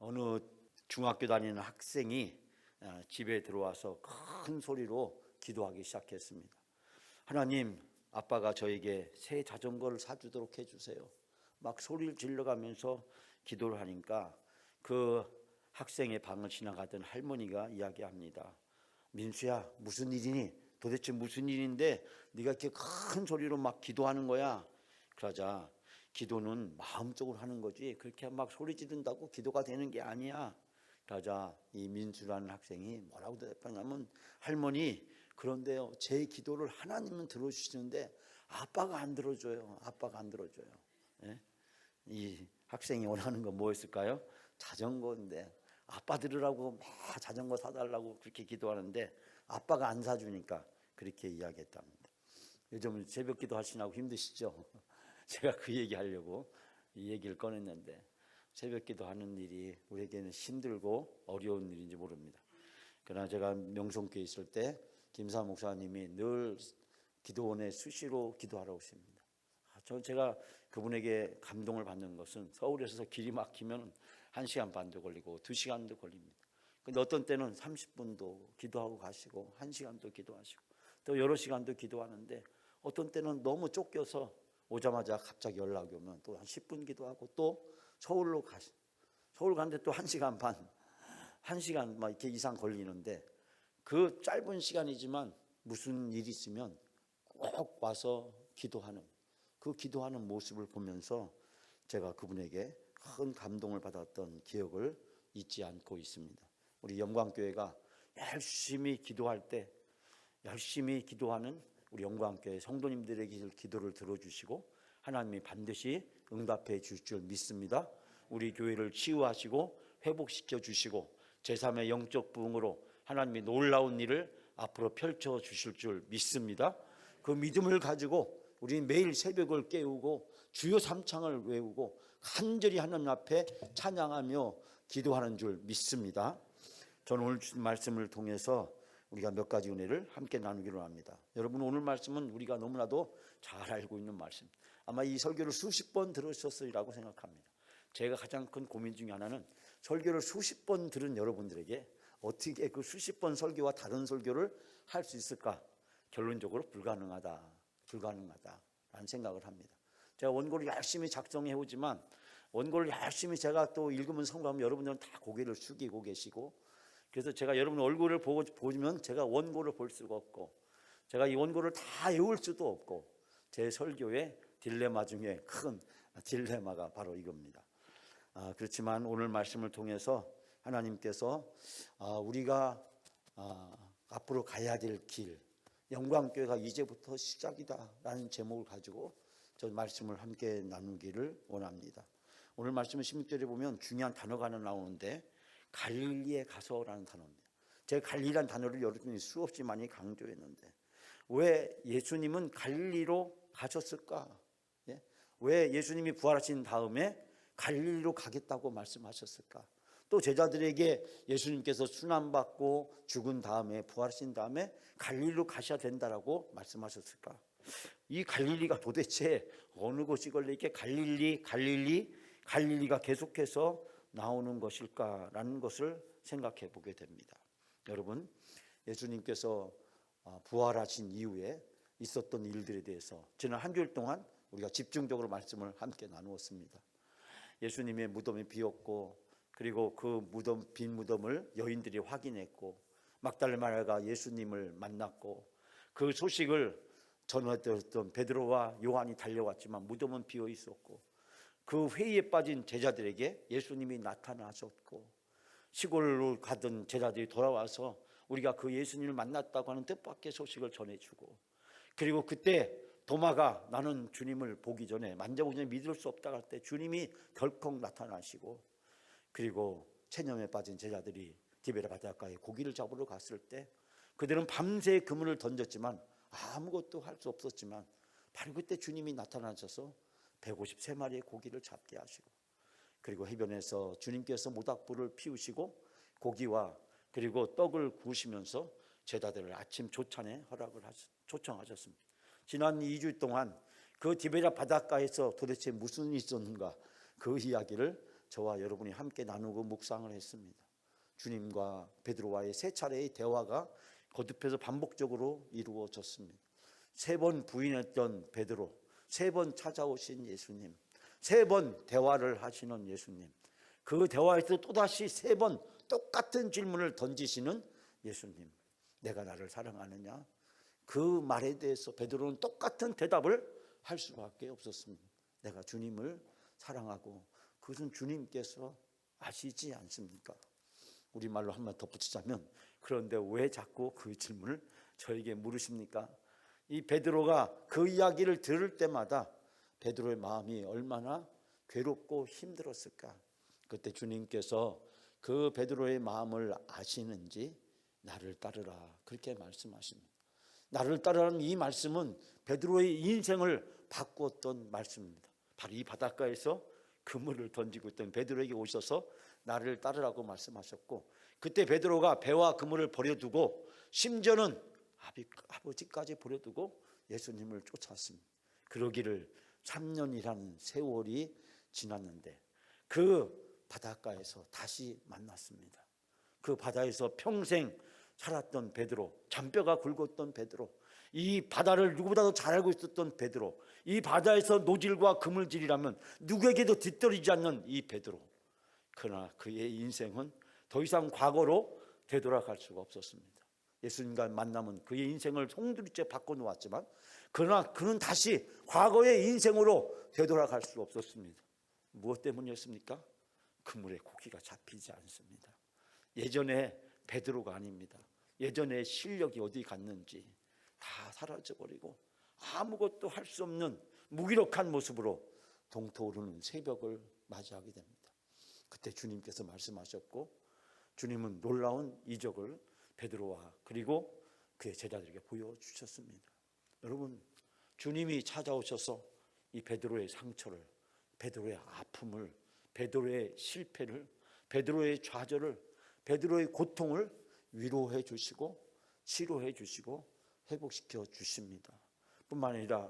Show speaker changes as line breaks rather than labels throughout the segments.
어느 중학교 다니는 학생이 집에 들어와서 큰 소리로 기도하기 시작했습니다. 하나님, 아빠가 저에게 새 자전거를 사주도록 해주세요. 막 소리를 질러가면서 기도를 하니까 그 학생의 방을 지나가던 할머니가 이야기합니다. 민수야, 무슨 일이니? 도대체 무슨 일인데 네가 이렇게 큰 소리로 막 기도하는 거야? 그러자 기도는 마음적으로 하는 거지 그렇게 막 소리 지른다고 기도가 되는 게 아니야. 그러자 이 민수라는 학생이 뭐라고 대답하냐면, 할머니, 그런데요, 제 기도를 하나님은 들어주시는데 아빠가 안 들어줘요. 아빠가 안 들어줘요. 예? 이 학생이 원하는 건 뭐였을까요? 자전거인데 아빠 들으라고 막 자전거 사달라고 그렇게 기도하는데 아빠가 안 사주니까 그렇게 이야기했답니다. 요즘 새벽 기도 하시느라고 힘드시죠? 제가 그 얘기 하려고 이 얘기를 꺼냈는데, 새벽 기도 하는 일이 우리에게는 힘들고 어려운 일인지 모릅니다. 그러나 제가 명성교에 있을 때 김사 목사님이 늘 기도원에 수시로 기도하러 오십니다. 제가 그분에게 감동을 받는 것은 서울에서 길이 막히면 1시간 반도 걸리고 2시간도 걸립니다. 근데 어떤 때는 30분도 기도하고 가시고 1시간도 기도하시고 또 여러 시간도 기도하는데, 어떤 때는 너무 쫓겨서 오자마자 갑자기 연락이 오면 또 한 10분 기도하고 또 서울로 가시. 서울 가는데 또 1시간 반, 1시간 막 이렇게 이상 걸리는데, 그 짧은 시간이지만 무슨 일이 있으면 꼭 와서 기도하는, 그 기도하는 모습을 보면서 제가 그분에게 큰 감동을 받았던 기억을 잊지 않고 있습니다. 우리 영광교회가 열심히 기도할 때 열심히 기도하는 우리 영광교회 성도님들에게 기도를 들어주시고 하나님이 반드시 응답해 주실 줄 믿습니다. 우리 교회를 치유하시고 회복시켜 주시고 제3의 영적 부흥으로 하나님이 놀라운 일을 앞으로 펼쳐 주실 줄 믿습니다. 그 믿음을 가지고 우리 매일 새벽을 깨우고 주요 삼창을 외우고 간절히 하나님 앞에 찬양하며 기도하는 줄 믿습니다. 저는 오늘 주신 말씀을 통해서 우리가 몇 가지 은혜를 함께 나누기로 합니다. 여러분, 오늘 말씀은 우리가 너무나도 잘 알고 있는 말씀, 아마 이 설교를 수십 번 들으셨으리라고 생각합니다. 제가 가장 큰 고민 중에 하나는 설교를 수십 번 들은 여러분들에게 어떻게 그 수십 번 설교와 다른 설교를 할 수 있을까? 결론적으로 불가능하다라는 생각을 합니다. 제가 원고를 열심히 작성해 오지만 원고를 열심히 제가 또 읽으면 성공하면 여러분들은 다 고개를 숙이고 계시고, 그래서 제가 여러분 얼굴을 보면 제가 원고를 볼 수가 없고 제가 이 원고를 다 외울 수도 없고, 제 설교의 딜레마 중에 큰 딜레마가 바로 이겁니다. 그렇지만 오늘 말씀을 통해서 하나님께서 우리가 앞으로 가야 될 길, 영광교회가 이제부터 시작이다 라는 제목을 가지고 저 말씀을 함께 나누기를 원합니다. 오늘 말씀은 16절에 보면 중요한 단어가 하나 나오는데, 갈릴리에 가서라는 단어입니다. 제가 갈릴리라는 단어를 여러분이 수없이 많이 강조했는데, 왜 예수님은 갈릴리로 가셨을까? 왜 예수님이 부활하신 다음에 갈릴리로 가겠다고 말씀하셨을까? 또 제자들에게 예수님께서 순환받고 죽은 다음에 부활하신 다음에 갈릴리로 가셔야 된다라고 말씀하셨을까? 이 갈릴리가 도대체 어느 곳이길래 이렇게 갈릴리가 계속해서 나오는 것일까라는 것을 생각해 보게 됩니다. 여러분, 예수님께서 부활하신 이후에 있었던 일들에 대해서 지난 한 주일 동안 우리가 집중적으로 말씀을 함께 나누었습니다. 예수님의 무덤이 비었고, 그리고 그 빈 무덤을 여인들이 확인했고, 막달라 마리아가 예수님을 만났고, 그 소식을 전해들었던 베드로와 요한이 달려왔지만 무덤은 비어 있었고, 그 회의에 빠진 제자들에게 예수님이 나타나셨고, 시골로 가던 제자들이 돌아와서 우리가 그 예수님을 만났다고 하는 뜻밖의 소식을 전해주고, 그리고 그때 도마가 나는 주님을 보기 전에, 만져보기 전에 믿을 수 없다고 할 때 주님이 덜컥 나타나시고, 그리고 체념에 빠진 제자들이 디베라 바닷가에 고기를 잡으러 갔을 때 그들은 밤새 그물을 던졌지만 아무것도 할 수 없었지만 바로 그때 주님이 나타나셔서 153마리의 고기를 잡게 하시고, 그리고 해변에서 주님께서 모닥불을 피우시고 고기와 그리고 떡을 구우시면서 제자들을 아침 조찬에 초청하셨습니다. 지난 2주 동안 그 디베라 바닷가에서 도대체 무슨 일이 있었는가, 그 이야기를 저와 여러분이 함께 나누고 묵상을 했습니다. 주님과 베드로와의 세 차례의 대화가 거듭해서 반복적으로 이루어졌습니다. 3번 부인했던 베드로, 3번 찾아오신 예수님, 3번 대화를 하시는 예수님, 그 대화에서 또다시 3번 똑같은 질문을 던지시는 예수님, 내가 나를 사랑하느냐? 그 말에 대해서 베드로는 똑같은 대답을 할 수밖에 없었습니다. 내가 주님을 사랑하고, 그것은 주님께서 아시지 않습니까? 우리말로 한번 덧붙이자면, 그런데 왜 자꾸 그 질문을 저에게 물으십니까? 이 베드로가 그 이야기를 들을 때마다 베드로의 마음이 얼마나 괴롭고 힘들었을까? 그때 주님께서 그 베드로의 마음을 아시는지 나를 따르라, 그렇게 말씀하십니다. 나를 따르라는 이 말씀은 베드로의 인생을 바꾸었던 말씀입니다. 바로 이 바닷가에서 그물을 던지고 있던 베드로에게 오셔서 나를 따르라고 말씀하셨고, 그때 베드로가 배와 그물을 버려두고 심지어는 아버지까지 버려두고 예수님을 쫓았습니다. 그러기를 3년이라는 세월이 지났는데 그 바닷가에서 다시 만났습니다. 그 바다에서 평생 살았던 베드로, 잔뼈가 굵었던 베드로, 이 바다를 누구보다도 잘 알고 있었던 베드로, 이 바다에서 노질과 그물질이라면 누구에게도 뒤떨어지지 않는 이 베드로, 그러나 그의 인생은 더 이상 과거로 되돌아갈 수가 없었습니다. 예수님과 만남은 그의 인생을 송두리째 바꿔놓았지만, 그러나 그는 다시 과거의 인생으로 되돌아갈 수 없었습니다. 무엇 때문이었습니까? 그물에 고기가 잡히지 않습니다. 예전에 베드로가 아닙니다. 예전에 실력이 어디 갔는지 다 사라져버리고 아무것도 할 수 없는 무기력한 모습으로 동토오르는 새벽을 맞이하게 됩니다. 그때 주님께서 말씀하셨고, 주님은 놀라운 이적을 베드로와 그리고 그의 제자들에게 보여주셨습니다. 여러분, 주님이 찾아오셔서 이 베드로의 상처를, 베드로의 아픔을, 베드로의 실패를, 베드로의 좌절을, 베드로의 고통을 위로해 주시고 치료해 주시고 회복시켜 주십니다. 뿐만 아니라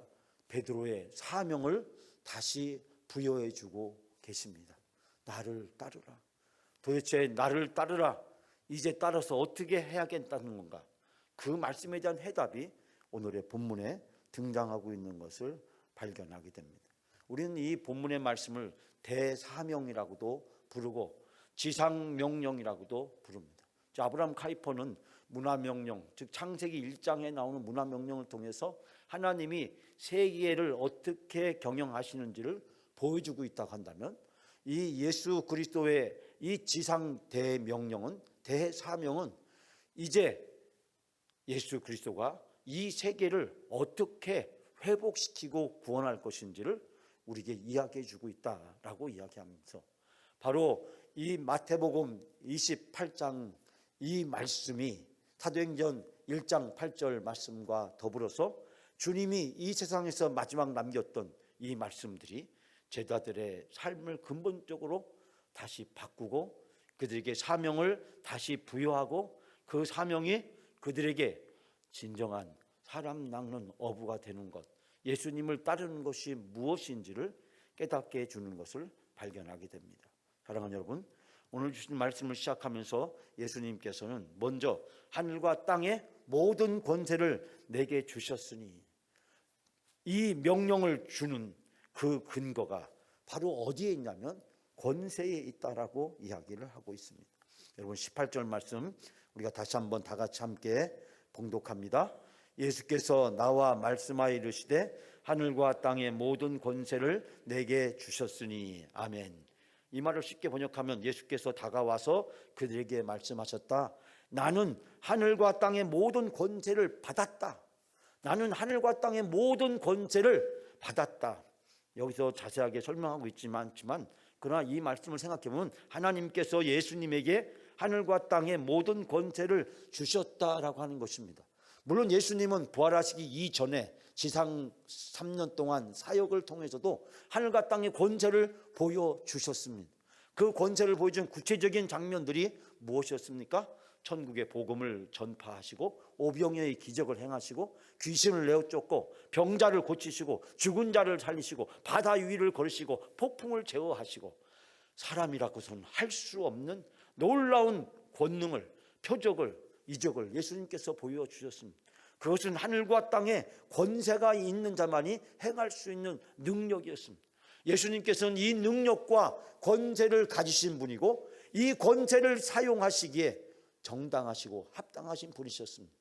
베드로의 사명을 다시 부여해 주고 계십니다. 나를 따르라. 도대체 나를 따르라, 이제 따라서 어떻게 해야겠다는 건가? 그 말씀에 대한 해답이 오늘의 본문에 등장하고 있는 것을 발견하게 됩니다. 우리는 이 본문의 말씀을 대사명이라고도 부르고 지상명령이라고도 부릅니다. 아브라함 카이퍼는 문화명령, 즉 창세기 1장에 나오는 문화명령을 통해서 하나님이 세계를 어떻게 경영하시는지를 보여주고 있다고 한다면, 이 예수 그리스도의 이 지상 대명령은, 대사명은 이제 예수 그리스도가 이 세계를 어떻게 회복시키고 구원할 것인지를 우리에게 이야기해 주고 있다라고 이야기하면서, 바로 이 마태복음 28장 이 말씀이 사도행전 1장 8절 말씀과 더불어서 주님이 이 세상에서 마지막 남겼던 이 말씀들이 제자들의 삶을 근본적으로 다시 바꾸고 그들에게 사명을 다시 부여하고, 그 사명이 그들에게 진정한 사람 낚는 어부가 되는 것, 예수님을 따르는 것이 무엇인지를 깨닫게 해주는 것을 발견하게 됩니다. 사랑하는 여러분, 오늘 주신 말씀을 시작하면서 예수님께서는 먼저 하늘과 땅의 모든 권세를 내게 주셨으니, 이 명령을 주는 그 근거가 바로 어디에 있냐면 권세에 있다라고 이야기를 하고 있습니다. 여러분, 18절 말씀 우리가 다시 한번 다 같이 함께 봉독합니다. 예수께서 나와 말씀하여 이르시되 하늘과 땅의 모든 권세를 내게 주셨으니. 아멘. 이 말을 쉽게 번역하면 예수께서 다가와서 그들에게 말씀하셨다. 나는 하늘과 땅의 모든 권세를 받았다. 나는 하늘과 땅의 모든 권세를 받았다. 여기서 자세하게 설명하고 있지만 그러나 이 말씀을 생각해보면 하나님께서 예수님에게 하늘과 땅의 모든 권세를 주셨다라고 하는 것입니다. 물론 예수님은 부활하시기 이전에 지상 3년 동안 사역을 통해서도 하늘과 땅의 권세를 보여주셨습니다. 그 권세를 보여준 구체적인 장면들이 무엇이었습니까? 천국의 복음을 전파하시고 오병이어의 기적을 행하시고 귀신을 내어 쫓고 병자를 고치시고 죽은 자를 살리시고 바다 위를 걸으시고 폭풍을 제어하시고 사람이라고서는 할 수 없는 놀라운 권능을, 표적을, 이적을 예수님께서 보여주셨습니다. 그것은 하늘과 땅에 권세가 있는 자만이 행할 수 있는 능력이었습니다. 예수님께서는 이 능력과 권세를 가지신 분이고 이 권세를 사용하시기에 정당하시고 합당하신 분이셨습니다.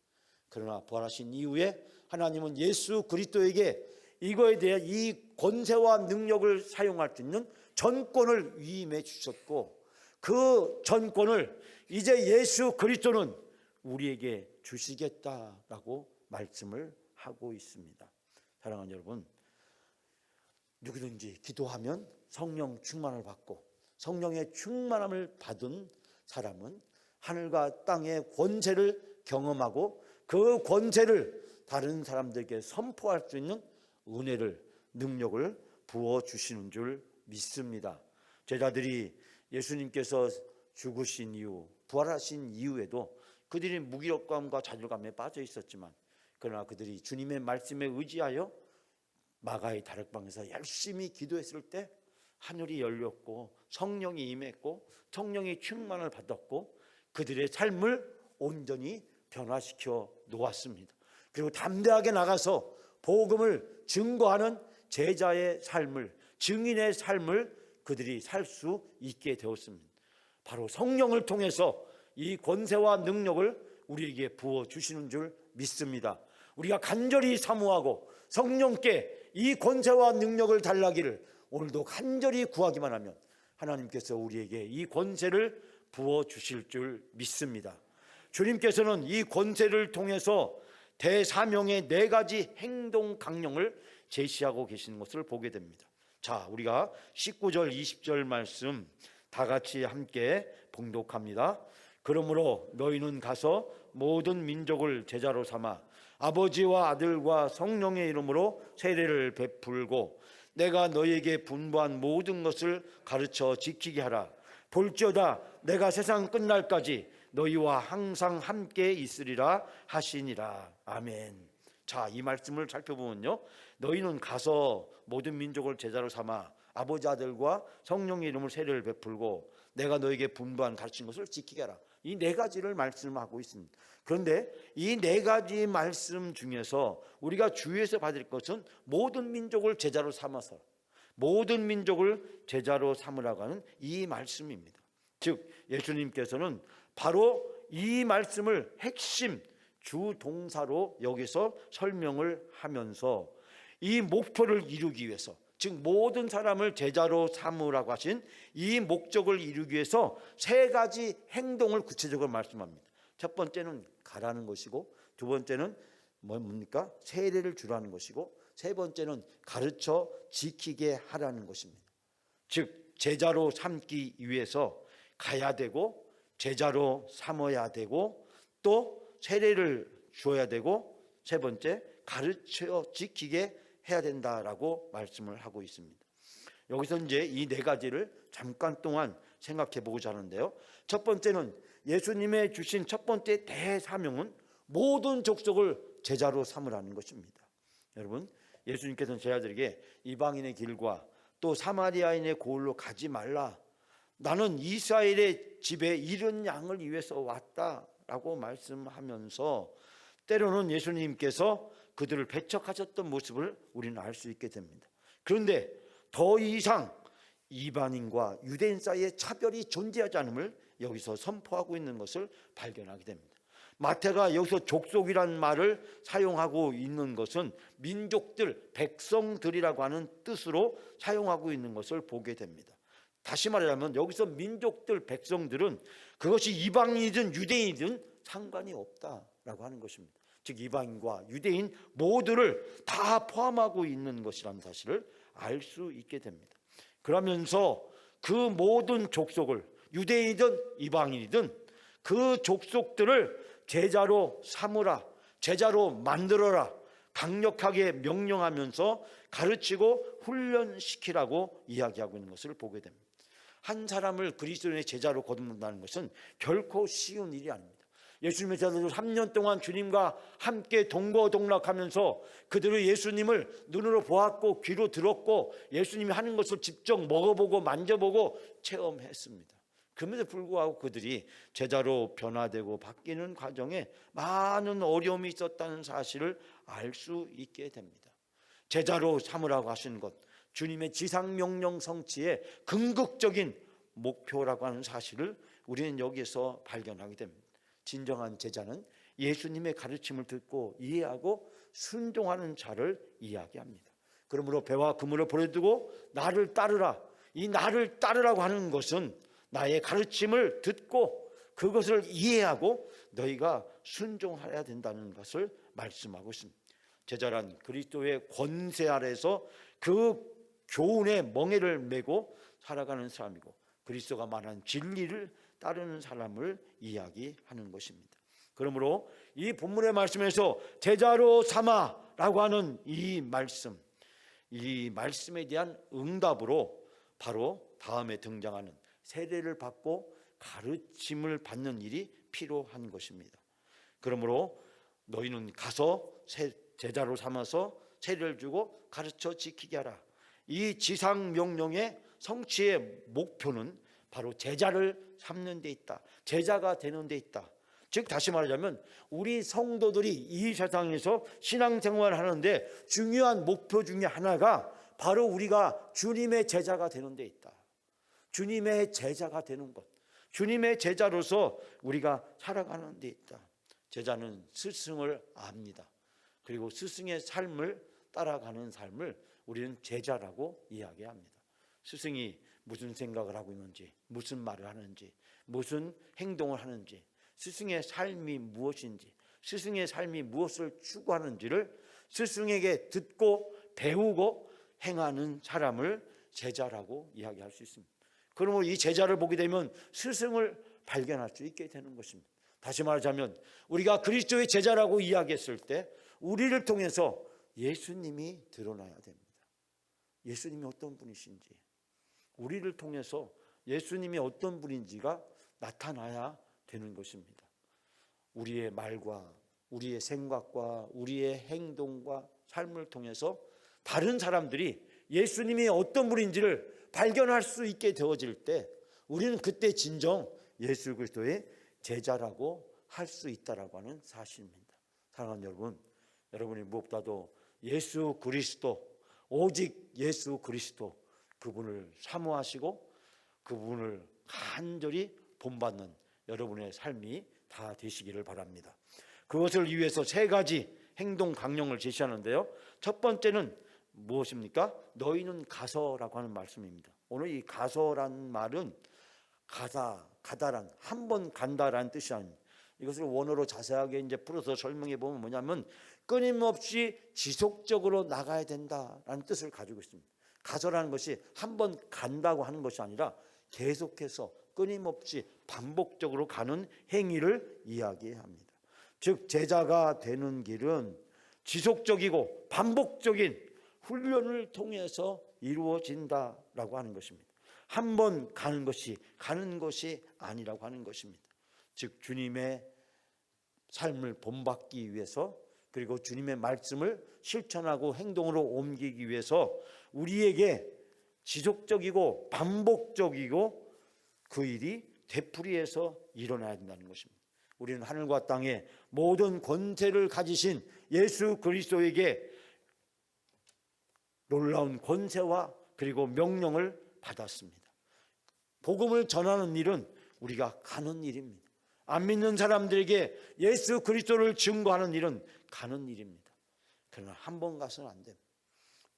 그러나 부활하신 이후에 하나님은 예수 그리스도에게 이거에 대해 이 권세와 능력을 사용할 수 있는 전권을 위임해 주셨고, 그 전권을 이제 예수 그리스도는 우리에게 주시겠다라고 말씀을 하고 있습니다. 사랑하는 여러분, 누구든지 기도하면 성령 충만을 받고 성령의 충만함을 받은 사람은 하늘과 땅의 권세를 경험하고 그 권세를 다른 사람들에게 선포할 수 있는 은혜를, 능력을 부어주시는 줄 믿습니다. 제자들이 예수님께서 죽으신 이후, 부활하신 이후에도 그들이 무기력감과 좌절감에 빠져 있었지만, 그러나 그들이 주님의 말씀에 의지하여 마가의 다락방에서 열심히 기도했을 때 하늘이 열렸고 성령이 임했고 성령의 충만을 받았고 그들의 삶을 온전히 변화시켜 놓았습니다. 그리고 담대하게 나가서 복음을 증거하는 제자의 삶을, 증인의 삶을 그들이 살 수 있게 되었습니다. 바로 성령을 통해서 이 권세와 능력을 우리에게 부어주시는 줄 믿습니다. 우리가 간절히 사모하고 성령께 이 권세와 능력을 달라기를 오늘도 간절히 구하기만 하면 하나님께서 우리에게 이 권세를 부어주실 줄 믿습니다. 주님께서는 이 권세를 통해서 대사명의 4가지 행동 강령을 제시하고 계시는 것을 보게 됩니다. 자, 우리가 19절 20절 말씀 다 같이 함께 봉독합니다. 그러므로 너희는 가서 모든 민족을 제자로 삼아 아버지와 아들과 성령의 이름으로 세례를 베풀고 내가 너희에게 분부한 모든 것을 가르쳐 지키게 하라. 볼지어다 내가 세상 끝날까지 너희와 항상 함께 있으리라 하시니라. 아멘. 자, 이 말씀을 살펴보면요, 너희는 가서 모든 민족을 제자로 삼아 아버지 아들과 성령의 이름으로 세례를 베풀고 내가 너에게 분부한 가르친 것을 지키게 하라. 이 4가지를 말씀하고 있습니다. 그런데 이 4가지 말씀 중에서 우리가 주의해서 받을 것은 모든 민족을 제자로 삼아서, 모든 민족을 제자로 삼으라고 하는 이 말씀입니다. 즉 예수님께서는 바로 이 말씀을 핵심 주동사로 여기서 설명을 하면서 이 목표를 이루기 위해서, 즉 모든 사람을 제자로 삼으라고 하신 이 목적을 이루기 위해서 3가지 행동을 구체적으로 말씀합니다. 첫 번째는 가라는 것이고, 두 번째는 뭡니까? 세례를 주라는 것이고, 세 번째는 가르쳐 지키게 하라는 것입니다. 즉 제자로 삼기 위해서 가야 되고 제자로 삼아야 되고 또 세례를 주어야 되고 세 번째 가르쳐 지키게 해야 된다라고 말씀을 하고 있습니다. 여기서 이제 이 4가지를 잠깐 동안 생각해 보고자 하는데요. 첫 번째는 예수님의 주신 첫 번째 대사명은 모든 족속을 제자로 삼으라는 것입니다. 여러분, 예수님께서는 제자들에게 이방인의 길과 또 사마리아인의 고을로 가지 말라. 나는 이스라엘의 집에 잃은 양을 위해서 왔다라고 말씀하면서 때로는 예수님께서 그들을 배척하셨던 모습을 우리는 알 수 있게 됩니다. 그런데 더 이상 이방인과 유대인 사이에 차별이 존재하지 않음을 여기서 선포하고 있는 것을 발견하게 됩니다. 마태가 여기서 족속이라는 말을 사용하고 있는 것은 민족들, 백성들이라고 하는 뜻으로 사용하고 있는 것을 보게 됩니다. 다시 말하자면 여기서 민족들, 백성들은 그것이 이방인이든 유대인이든 상관이 없다라고 하는 것입니다. 즉 이방인과 유대인 모두를 다 포함하고 있는 것이라는 사실을 알 수 있게 됩니다. 그러면서 그 모든 족속을, 유대인이든 이방인이든 그 족속들을 제자로 삼으라, 제자로 만들어라, 강력하게 명령하면서 가르치고 훈련시키라고 이야기하고 있는 것을 보게 됩니다. 한 사람을 그리스도의 제자로 거듭난다는 것은 결코 쉬운 일이 아닙니다. 예수님의 제자들도 3년 동안 주님과 함께 동거동락하면서 그들은 예수님을 눈으로 보았고 귀로 들었고 예수님이 하는 것을 직접 먹어보고 만져보고 체험했습니다. 그럼에도 불구하고 그들이 제자로 변화되고 바뀌는 과정에 많은 어려움이 있었다는 사실을 알 수 있게 됩니다. 제자로 삼으라고 하신 것, 주님의 지상명령 성취의 궁극적인 목표라고 하는 사실을 우리는 여기에서 발견하게 됩니다. 진정한 제자는 예수님의 가르침을 듣고 이해하고 순종하는 자를 이야기합니다. 그러므로 배와 그물을 버려두고 나를 따르라. 이 나를 따르라고 하는 것은 나의 가르침을 듣고 그것을 이해하고 너희가 순종해야 된다는 것을 말씀하고 있습니다. 제자란 그리스도의 권세 아래서 그 교훈의 멍에를 메고 살아가는 사람이고 그리스도가 말한 진리를 따르는 사람을 이야기하는 것입니다. 그러므로 이 본문의 말씀에서 제자로 삼아라고 하는 이 말씀에 대한 응답으로 바로 다음에 등장하는 세례를 받고 가르침을 받는 일이 필요한 것입니다. 그러므로 너희는 가서 제자로 삼아서 세례를 주고 가르쳐 지키게 하라. 이 지상 명령의 성취의 목표는 바로 제자를 삼는 데 있다. 제자가 되는 데 있다. 즉 다시 말하자면 우리 성도들이 이 세상에서 신앙생활을 하는데 중요한 목표 중에 하나가 바로 우리가 주님의 제자가 되는 데 있다. 주님의 제자가 되는 것, 주님의 제자로서 우리가 살아가는 데 있다. 제자는 스승을 압니다. 그리고 스승의 삶을 따라가는 삶을 우리는 제자라고 이야기합니다. 스승이 무슨 생각을 하고 있는지, 무슨 말을 하는지, 무슨 행동을 하는지, 스승의 삶이 무엇인지, 스승의 삶이 무엇을 추구하는지를 스승에게 듣고 배우고 행하는 사람을 제자라고 이야기할 수 있습니다. 그러므로 이 제자를 보게 되면 스승을 발견할 수 있게 되는 것입니다. 다시 말하자면 우리가 그리스도의 제자라고 이야기했을 때 우리를 통해서 예수님이 드러나야 됩니다. 예수님이 어떤 분이신지, 우리를 통해서 예수님이 어떤 분인지가 나타나야 되는 것입니다. 우리의 말과 우리의 생각과 우리의 행동과 삶을 통해서 다른 사람들이 예수님이 어떤 분인지를 발견할 수 있게 되어질 때 우리는 그때 진정 예수 그리스도의 제자라고 할 수 있다라고 하는 사실입니다. 사랑하는 여러분, 여러분이 무엇보다도 예수 그리스도, 오직 예수 그리스도 그분을 사모하시고 그분을 간절히 본받는 여러분의 삶이 다 되시기를 바랍니다. 그것을 위해서 3가지 행동 강령을 제시하는데요. 첫 번째는 무엇입니까? 너희는 가서라고 하는 말씀입니다. 오늘 이 가서라는 말은 가다란 한 번 간다라는 뜻이 아닙니다. 이것을 원어로 자세하게 이제 풀어서 설명해 보면 뭐냐면 끊임없이 지속적으로 나가야 된다라는 뜻을 가지고 있습니다. 가서라는 것이 한 번 간다고 하는 것이 아니라 계속해서 끊임없이 반복적으로 가는 행위를 이야기합니다. 즉 제자가 되는 길은 지속적이고 반복적인 훈련을 통해서 이루어진다라고 하는 것입니다. 한 번 가는 것이 아니라고 하는 것입니다. 즉 주님의 삶을 본받기 위해서 그리고 주님의 말씀을 실천하고 행동으로 옮기기 위해서 우리에게 지속적이고 반복적이고 그 일이 되풀이해서 일어나야 된다는 것입니다. 우리는 하늘과 땅의 모든 권세를 가지신 예수 그리스도에게 놀라운 권세와 그리고 명령을 받았습니다. 복음을 전하는 일은 우리가 가는 일입니다. 안 믿는 사람들에게 예수 그리스도를 증거하는 일은 가는 일입니다. 그러나 한 번 가서는 안 됩니다.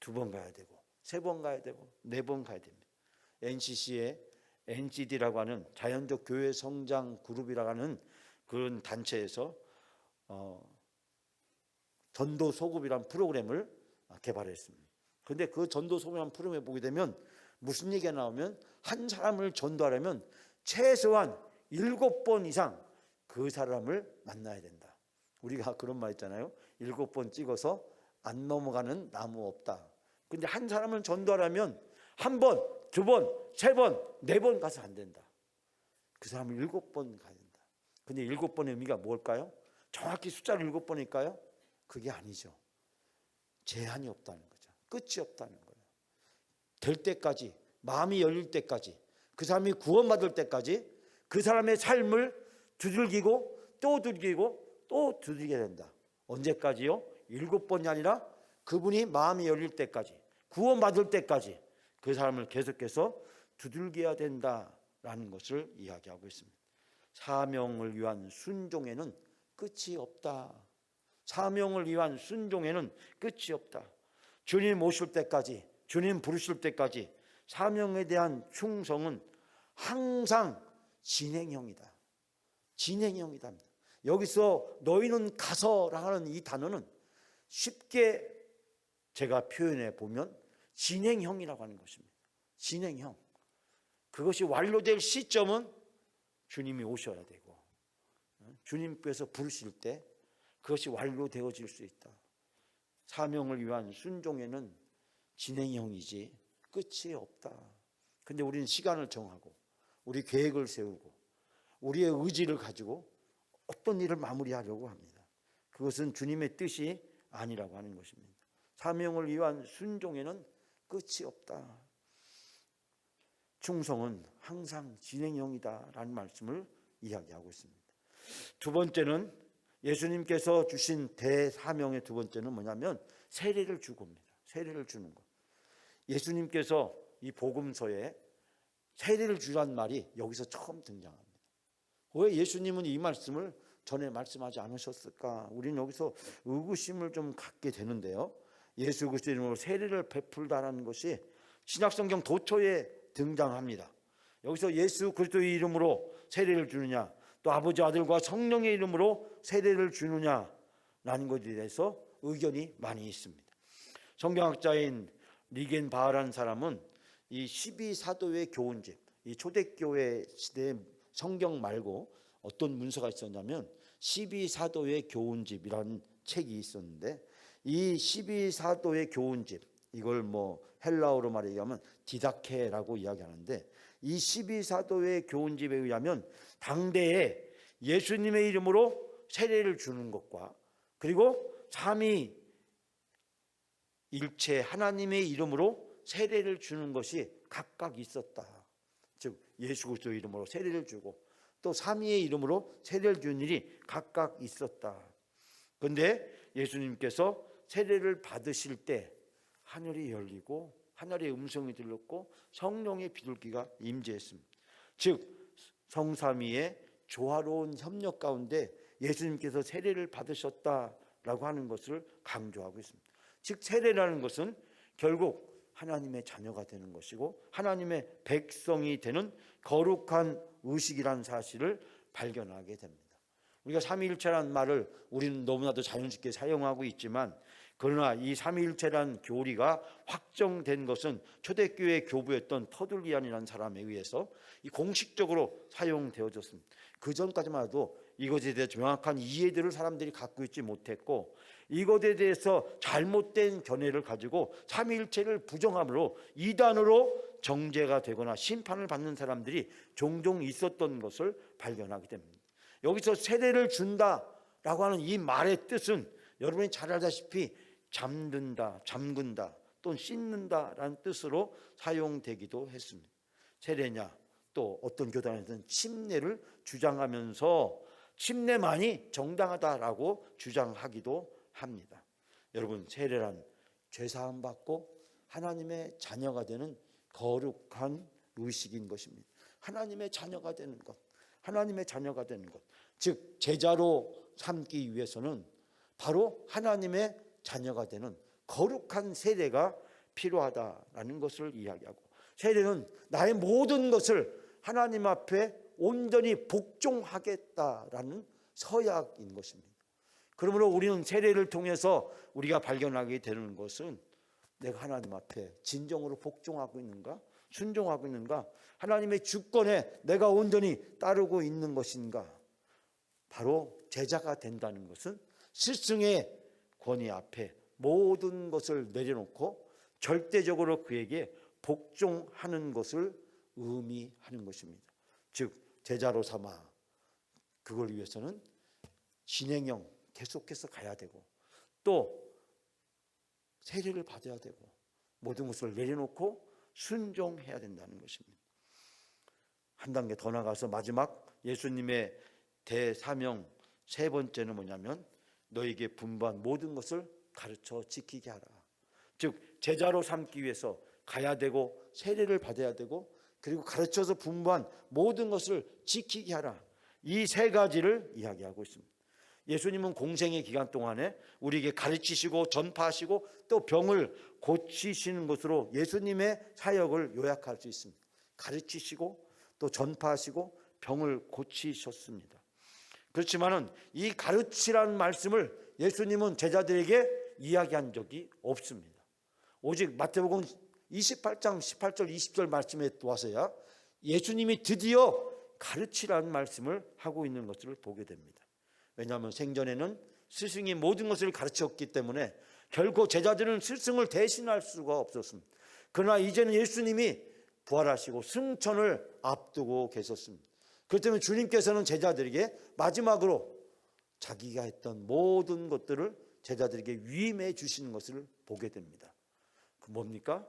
2번 가야 되고 3번 가야 되고 4번 가야 됩니다. NCC의 NCD라고 하는 자연적 교회 성장 그룹이라고 하는 그런 단체에서 전도 소급이라는 프로그램을 개발했습니다. 그런데 그 전도 소급이라는 프로그램에 보게 되면 무슨 얘기가 나오면 한 사람을 전도하려면 최소한 7번 이상 그 사람을 만나야 된다. 우리가 그런 말 있잖아요. 7번 찍어서 안 넘어가는 나무 없다. 근데 한 사람을 전도하려면 1번, 2번, 3번, 4번 가서 안 된다. 그 사람을 7번 가야 된다. 근데 7번의 의미가 뭘까요? 정확히 숫자를 7번일까요? 그게 아니죠. 제한이 없다는 거죠. 끝이 없다는 거예요. 될 때까지, 마음이 열릴 때까지, 그 사람이 구원받을 때까지 그 사람의 삶을 두들기고 또 두들기고 또 두들겨야 된다. 언제까지요? 7번이 아니라 그분이 마음이 열릴 때까지, 구원받을 때까지 그 사람을 계속해서 두들겨야 된다라는 것을 이야기하고 있습니다. 사명을 위한 순종에는 끝이 없다. 사명을 위한 순종에는 끝이 없다. 주님 오실 때까지, 주님 부르실 때까지 사명에 대한 충성은 항상 진행형이다. 진행형이다. 여기서 너희는 가서라 하는 이 단어는 쉽게 제가 표현해 보면 진행형이라고 하는 것입니다. 진행형. 그것이 완료될 시점은 주님이 오셔야 되고, 주님께서 부르실 때 그것이 완료되어질 수 있다. 사명을 위한 순종에는 진행형이지 끝이 없다. 근데 우리는 시간을 정하고 우리 계획을 세우고 우리의 의지를 가지고 어떤 일을 마무리하려고 합니다. 그것은 주님의 뜻이 아니라고 하는 것입니다. 사명을 위한 순종에는 끝이 없다. 충성은 항상 진행형이다라는 말씀을 이야기하고 있습니다. 두 번째는 예수님께서 주신 대사명의 두 번째는 뭐냐면 세례를 주고입니다. 세례를 주는 것. 예수님께서 이 복음서에 세례를 주란 말이 여기서 처음 등장합니다. 왜 예수님은 이 말씀을 전에 말씀하지 않으셨을까? 우리는 여기서 의구심을 좀 갖게 되는데요. 예수 그리스도의 이름으로 세례를 베풀다라는 것이 신약성경 도처에 등장합니다. 여기서 예수 그리스도의 이름으로 세례를 주느냐, 또 아버지 아들과 성령의 이름으로 세례를 주느냐라는 것에 대해서 의견이 많이 있습니다. 성경학자인 리겐 바하라는 사람은 이 12사도의 교훈집, 이 초대교회 시대의 성경 말고 어떤 문서가 있었냐면 12사도의 교훈집이라는 책이 있었는데, 이 12사도의 교훈집, 이걸 헬라어로 말하면 디다케라고 이야기하는데, 이 12사도의 교훈집에 의하면 당대에 예수님의 이름으로 세례를 주는 것과 그리고 삼위일체 하나님의 이름으로 세례를 주는 것이 각각 있었다. 즉 예수 그리스도의 이름으로 세례를 주고 또 삼위의 이름으로 세례를 주는 일이 각각 있었다. 그런데 예수님께서 세례를 받으실 때 하늘이 열리고 하늘의 음성이 들렸고 성령의 비둘기가 임재했습니다. 즉 성삼위의 조화로운 협력 가운데 예수님께서 세례를 받으셨다라고 하는 것을 강조하고 있습니다. 즉 세례라는 것은 결국 하나님의 자녀가 되는 것이고 하나님의 백성이 되는 거룩한 의식이라는 사실을 발견하게 됩니다. 우리가 삼위일체라는 말을 우리는 너무나도 자연스럽게 사용하고 있지만, 그러나 이 삼위일체라는 교리가 확정된 것은 초대교회 교부였던 터둘리안이라는 사람에 의해서 공식적으로 사용되어졌습니다. 그 전까지만 해도 이것에 대해 명확한 이해들을 사람들이 갖고 있지 못했고, 이것에 대해서 잘못된 견해를 가지고 삼위일체를 부정함으로 이단으로 정죄가 되거나 심판을 받는 사람들이 종종 있었던 것을 발견하게 됩니다. 여기서 세례를 준다라고 하는 이 말의 뜻은 여러분이 잘 알다시피 잠든다, 잠근다 또는 씻는다라는 뜻으로 사용되기도 했습니다. 세례냐, 또 어떤 교단에서는 침례를 주장하면서 침례만이 정당하다라고 주장하기도 합니다. 여러분, 세례란 죄사함 받고 하나님의 자녀가 되는 거룩한 의식인 것입니다. 하나님의 자녀가 되는 것, 하나님의 자녀가 되는 것, 즉 제자로 삼기 위해서는 바로 하나님의 자녀가 되는 거룩한 세례가 필요하다라는 것을 이야기하고, 세례는 나의 모든 것을 하나님 앞에 온전히 복종하겠다라는 서약인 것입니다. 그러므로 우리는 세례를 통해서 우리가 발견하게 되는 것은 내가 하나님 앞에 진정으로 복종하고 있는가, 순종하고 있는가, 하나님의 주권에 내가 온전히 따르고 있는 것인가. 바로 제자가 된다는 것은 스승의 권위 앞에 모든 것을 내려놓고 절대적으로 그에게 복종하는 것을 의미하는 것입니다. 즉 제자로 삼아 그 그걸 위해서는 진행형 계속해서 가야 되고 또 세례를 받아야 되고 모든 것을 내려놓고 순종해야 된다는 것입니다. 한 단계 더 나가서 마지막 예수님의 대사명 세 번째는 뭐냐면 너에게 분부한 모든 것을 가르쳐 지키게 하라. 즉 제자로 삼기 위해서 가야 되고 세례를 받아야 되고 그리고 가르쳐서 분부한 모든 것을 지키게 하라. 이 세 가지를 이야기하고 있습니다. 예수님은 공생의 기간 동안에 우리에게 가르치시고 전파하시고 또 병을 고치시는 것으로 예수님의 사역을 요약할 수 있습니다. 가르치시고 또 전파하시고 병을 고치셨습니다. 그렇지만은 이 가르치라는 말씀을 예수님은 제자들에게 이야기한 적이 없습니다. 오직 마태복음 28장 18절 20절 말씀에 와서야 예수님이 드디어 가르치라는 말씀을 하고 있는 것을 보게 됩니다. 왜냐하면 생전에는 스승이 모든 것을 가르쳤기 때문에 결코 제자들은 스승을 대신할 수가 없었습니다. 그러나 이제는 예수님이 부활하시고 승천을 앞두고 계셨습니다. 그렇기 때문에 주님께서는 제자들에게 마지막으로 자기가 했던 모든 것들을 제자들에게 위임해 주시는 것을 보게 됩니다. 그 뭡니까?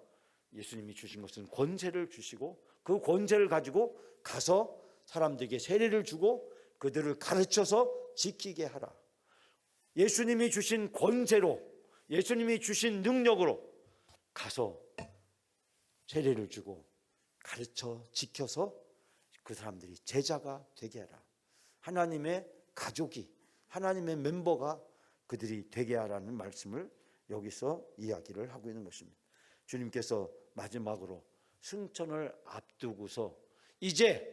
예수님이 주신 것은 권세를 주시고 그 권세를 가지고 가서 사람들에게 세례를 주고 그들을 가르쳐서 지키게 하라. 예수님이 주신 권세로 예수님이 주신 능력으로 가서 세례를 주고 가르쳐 지켜서 그 사람들이 제자가 되게 하라. 하나님의 가족이 하나님의 멤버가 그들이 되게 하라는 말씀을 여기서 이야기를 하고 있는 것입니다. 주님께서 마지막으로 승천을 앞두고서 이제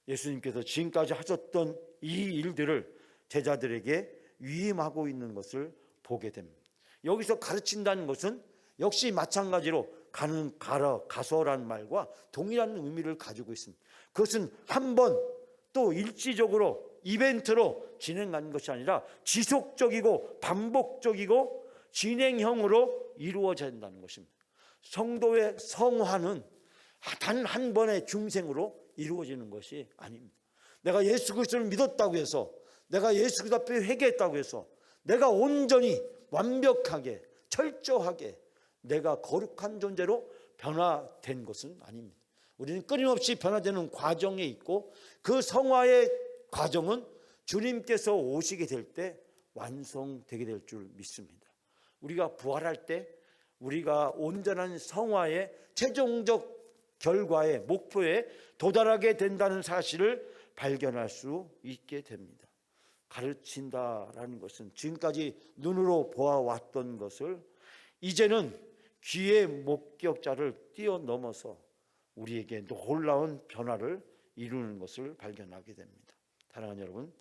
예수님께서 지금까지 하셨던 이 일들을 제자들에게 위임하고 있는 것을 보게 됩니다. 여기서 가르친다는 것은 역시 마찬가지로 가서라는 말과 동일한 의미를 가지고 있습니다. 그것은 한 번 또 일시적으로 이벤트로 진행하는 것이 아니라 지속적이고 반복적이고 진행형으로 이루어져야 한다는 것입니다. 성도의 성화는 단 한 번의 중생으로 이루어지는 것이 아닙니다. 내가 예수 그리스도를 믿었다고 해서 내가 예수 그리스도 앞에 회개했다고 해서 내가 온전히 완벽하게 철저하게 내가 거룩한 존재로 변화된 것은 아닙니다. 우리는 끊임없이 변화되는 과정에 있고 그 성화의 과정은 주님께서 오시게 될 때 완성되게 될 줄 믿습니다. 우리가 부활할 때 우리가 온전한 성화의 최종적 결과의 목표에 도달하게 된다는 사실을 발견할 수 있게 됩니다. 가르친다라는 것은 지금까지 눈으로 보아왔던 것을 이제는 귀의 목격자를 뛰어넘어서 우리에게 놀라운 변화를 이루는 것을 발견하게 됩니다. 사랑하는 여러분,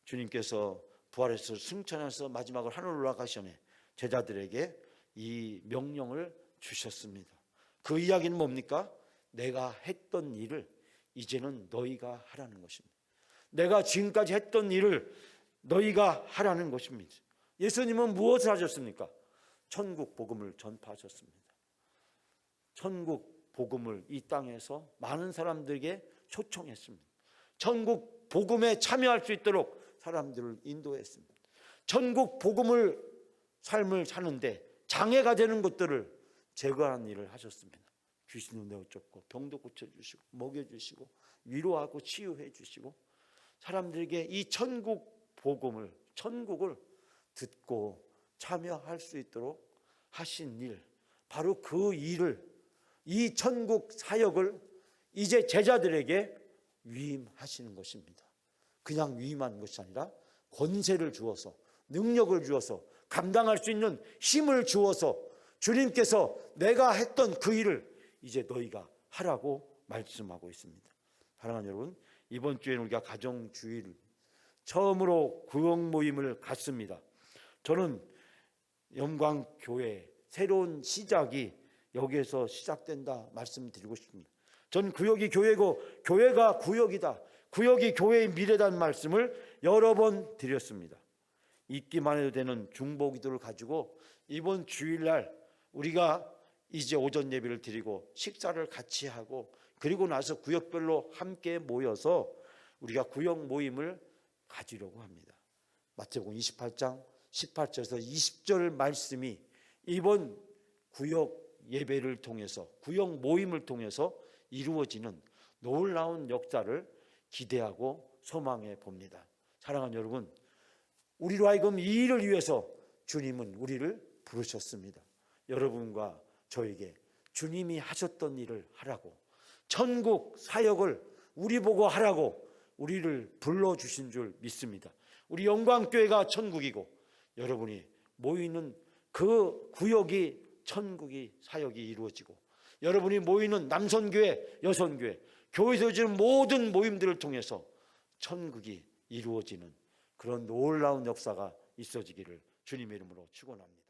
주님께서 부활해서 승천해서 마지막으로 하늘로 올라가기 전에 제자들에게 이 명령을 주셨습니다. 그 이야기는 뭡니까? 내가 했던 일을 이제는 너희가 하라는 것입니다. 내가 지금까지 했던 일을 너희가 하라는 것입니다. 예수님은 무엇을 하셨습니까? 천국 복음을 전파하셨습니다. 천국 복음을 이 땅에서 많은 사람들에게 초청했습니다. 천국 복음에 참여할 수 있도록 사람들을 인도했습니다. 천국 복음을 삶을 사는데 장애가 되는 것들을 제거하는 일을 하셨습니다. 귀신도 내어쫓고 병도 고쳐주시고 먹여주시고 위로하고 치유해 주시고 사람들에게 이 천국 복음을 천국을 듣고 참여할 수 있도록 하신 일, 바로 그 일을 이 천국 사역을 이제 제자들에게 위임하시는 것입니다. 그냥 위임하는 것이 아니라 권세를 주어서 능력을 주어서 감당할 수 있는 힘을 주어서 주님께서 내가 했던 그 일을 이제 너희가 하라고 말씀하고 있습니다. 사랑하는 여러분, 이번 주에는 우리가 가정주일 처음으로 구역 모임을 갖습니다. 저는 영광교회 새로운 시작이 여기에서 시작된다 말씀드리고 싶습니다. 전 구역이 교회고 교회가 구역이다, 구역이 교회의 미래다는 말씀을 여러 번 드렸습니다. 잊기만 해도 되는 중보기도를 가지고 이번 주일날 우리가 이제 오전 예배를 드리고 식사를 같이 하고 그리고 나서 구역별로 함께 모여서 우리가 구역 모임을 가지려고 합니다. 마태복음 28장 18절에서 20절 말씀이 이번 구역 예배를 통해서, 구역 모임을 통해서 이루어지는 놀라운 역사를 기대하고 소망해 봅니다. 사랑하는 여러분, 우리로 하여금 이 일을 위해서 주님은 우리를 부르셨습니다. 여러분과 저에게 주님이 하셨던 일을 하라고, 천국 사역을 우리 보고 하라고 우리를 불러주신 줄 믿습니다. 우리 영광교회가 천국이고 여러분이 모이는 그 구역이 천국이 사역이 이루어지고, 여러분이 모이는 남선교회, 여선교회, 교회에서 지는 모든 모임들을 통해서 천국이 이루어지는 그런 놀라운 역사가 있어지기를 주님의 이름으로 축원합니다.